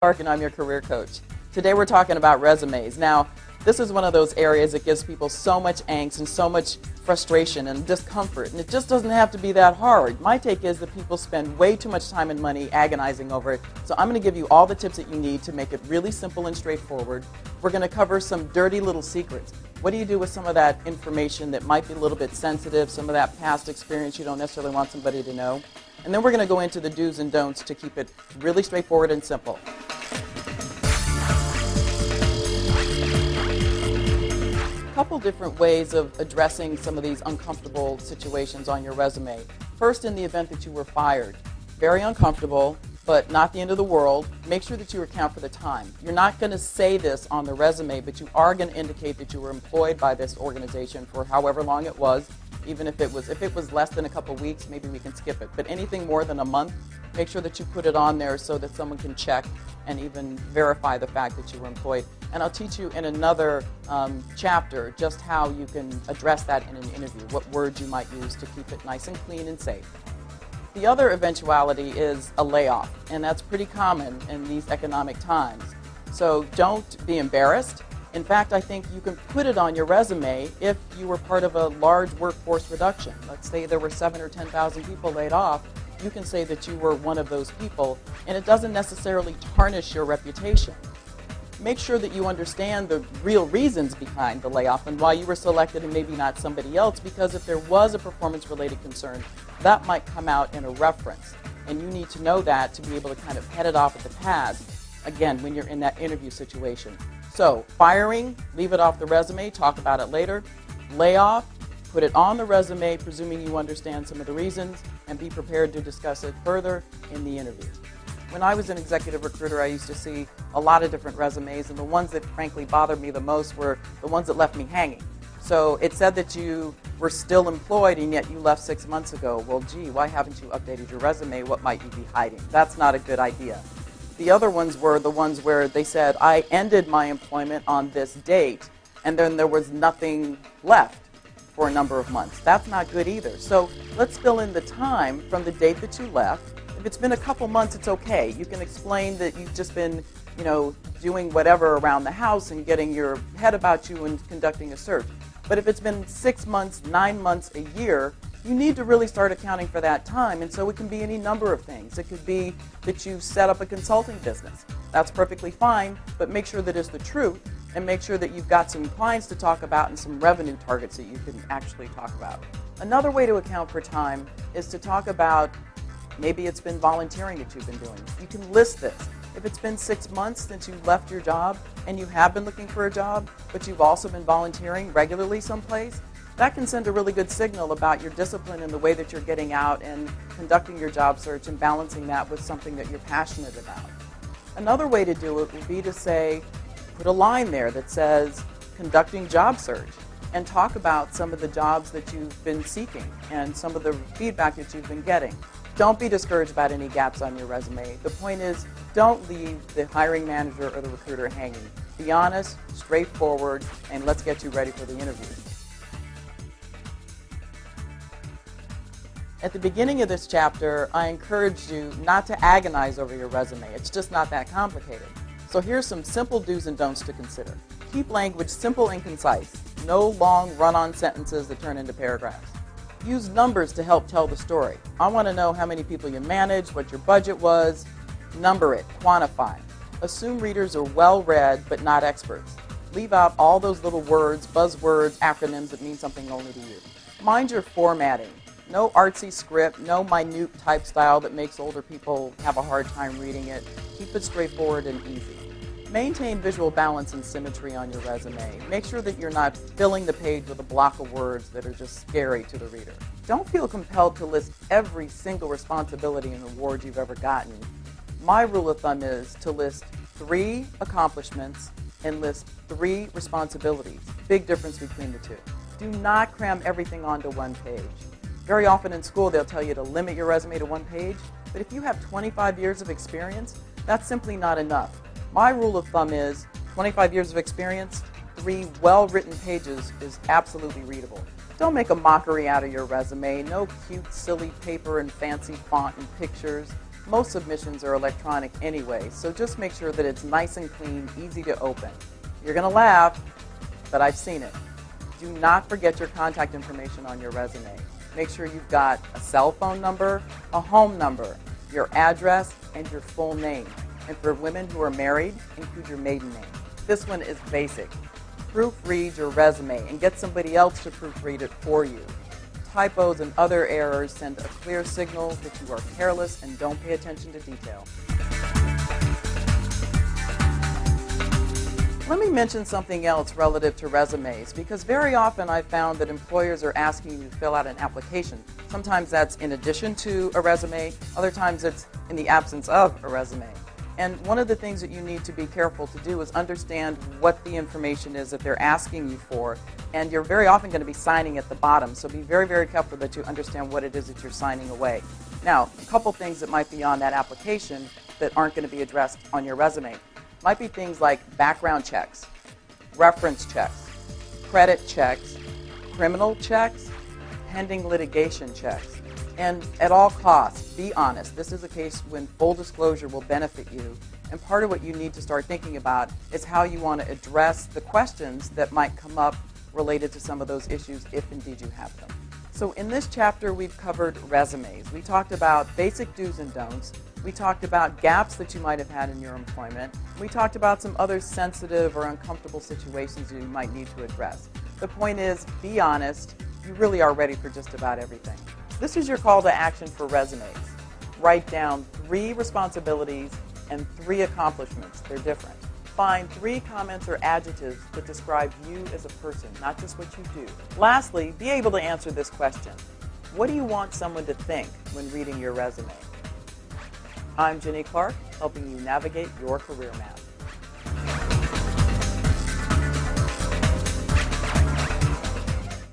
Clark, and I'm your career coach. Today we're talking about resumes. Now, this is one of those areas that gives people so much angst and so much frustration and discomfort, and it just doesn't have to be that hard. My take is that people spend way too much time and money agonizing over it, so I'm going to give you all the tips that you need to make it really simple and straightforward. We're going to cover some dirty little secrets. What do you do with some of that information that might be a little bit sensitive, some of that past experience you don't necessarily want somebody to know? And then we're going to go into the do's and don'ts to keep it really straightforward and simple. A couple different ways of addressing some of these uncomfortable situations on your resume. First, in the event that you were fired. Very uncomfortable, but not the end of the world. Make sure that you account for the time. You're not going to say this on the resume, but you are going to indicate that you were employed by this organization for however long it was. Even if it was less than a couple weeks, maybe we can skip it. But anything more than a month, make sure that you put it on there so that someone can check and even verify the fact that you were employed. And I'll teach you in another chapter just how you can address that in an interview, what words you might use to keep it nice and clean and safe. The other eventuality is a layoff, and that's pretty common in these economic times. So don't be embarrassed. In fact, I think you can put it on your resume if you were part of a large workforce reduction. Let's say there were 7,000 or 10,000 people laid off. You can say that you were one of those people, and it doesn't necessarily tarnish your reputation. Make sure that you understand the real reasons behind the layoff and why you were selected and maybe not somebody else, because if there was a performance-related concern, that might come out in a reference. And you need to know that to be able to kind of head it off at the pass, again, when you're in that interview situation. So, firing, leave it off the resume, talk about it later. Layoff, put it on the resume, presuming you understand some of the reasons, and be prepared to discuss it further in the interview. When I was an executive recruiter, I used to see a lot of different resumes, and the ones that frankly bothered me the most were the ones that left me hanging. So it said that you were still employed and yet you left 6 months ago. Well, gee, why haven't you updated your resume? What might you be hiding? That's not a good idea. The other ones were the ones where they said, I ended my employment on this date, and then there was nothing left for a number of months. That's not good either. So let's fill in the time from the date that you left. If it's been a couple months, it's okay. You can explain that you've just been, doing whatever around the house and getting your head about you and conducting a search. But if it's been 6 months, 9 months, a year, you need to really start accounting for that time. And so it can be any number of things. It could be that you've set up a consulting business. That's perfectly fine, but make sure that it's the truth, and make sure that you've got some clients to talk about and some revenue targets that you can actually talk about. Another way to account for time is to talk about maybe it's been volunteering that you've been doing. You can list this. If it's been 6 months since you left your job and you have been looking for a job, but you've also been volunteering regularly someplace, that can send a really good signal about your discipline and the way that you're getting out and conducting your job search and balancing that with something that you're passionate about. Another way to do it would be to say, put a line there that says, conducting job search, and talk about some of the jobs that you've been seeking and some of the feedback that you've been getting. Don't be discouraged about any gaps on your resume. The point is, don't leave the hiring manager or the recruiter hanging. Be honest, straightforward, and let's get you ready for the interview. At the beginning of this chapter, I encouraged you not to agonize over your resume. It's just not that complicated. So here's some simple do's and don'ts to consider. Keep language simple and concise. No long run-on sentences that turn into paragraphs. Use numbers to help tell the story. I want to know how many people you managed, what your budget was. Number it, quantify. Assume readers are well-read but not experts. Leave out all those little words, buzzwords, acronyms that mean something only to you. Mind your formatting. No artsy script, no minute type style that makes older people have a hard time reading it. Keep it straightforward and easy. Maintain visual balance and symmetry on your resume. Make sure that you're not filling the page with a block of words that are just scary to the reader. Don't feel compelled to list every single responsibility and award you've ever gotten. My rule of thumb is to list 3 accomplishments and list 3 responsibilities. Big difference between the two. Do not cram everything onto one page. Very often in school they'll tell you to limit your resume to 1 page, but if you have 25 years of experience, that's simply not enough. My rule of thumb is 25 years of experience, 3 well-written pages is absolutely readable. Don't make a mockery out of your resume. No cute, silly paper and fancy font and pictures. Most submissions are electronic anyway, so just make sure that it's nice and clean, easy to open. You're going to laugh, but I've seen it. Do not forget your contact information on your resume. Make sure you've got a cell phone number, a home number, your address, and your full name. And for women who are married, include your maiden name. This one is basic. Proofread your resume and get somebody else to proofread it for you. Typos and other errors send a clear signal that you are careless and don't pay attention to detail. Let me mention something else relative to resumes, because very often I've found that employers are asking you to fill out an application. Sometimes that's in addition to a resume, other times it's in the absence of a resume. And one of the things that you need to be careful to do is understand what the information is that they're asking you for, and you're very often going to be signing at the bottom, so be very, very careful that you understand what it is that you're signing away. Now, a couple things that might be on that application that aren't going to be addressed on your resume might be things like background checks, reference checks, credit checks, criminal checks, pending litigation checks. And at all costs, be honest. This is a case when full disclosure will benefit you. And part of what you need to start thinking about is how you want to address the questions that might come up related to some of those issues, if indeed you have them. So in this chapter, we've covered resumes. We talked about basic do's and don'ts. We talked about gaps that you might have had in your employment. We talked about some other sensitive or uncomfortable situations you might need to address. The point is, be honest. You really are ready for just about everything. This is your call to action for resumes. Write down 3 responsibilities and 3 accomplishments. They're different. Find 3 comments or adjectives that describe you as a person, not just what you do. Lastly, be able to answer this question. What do you want someone to think when reading your resume? I'm Jenny Clark, helping you navigate your career map.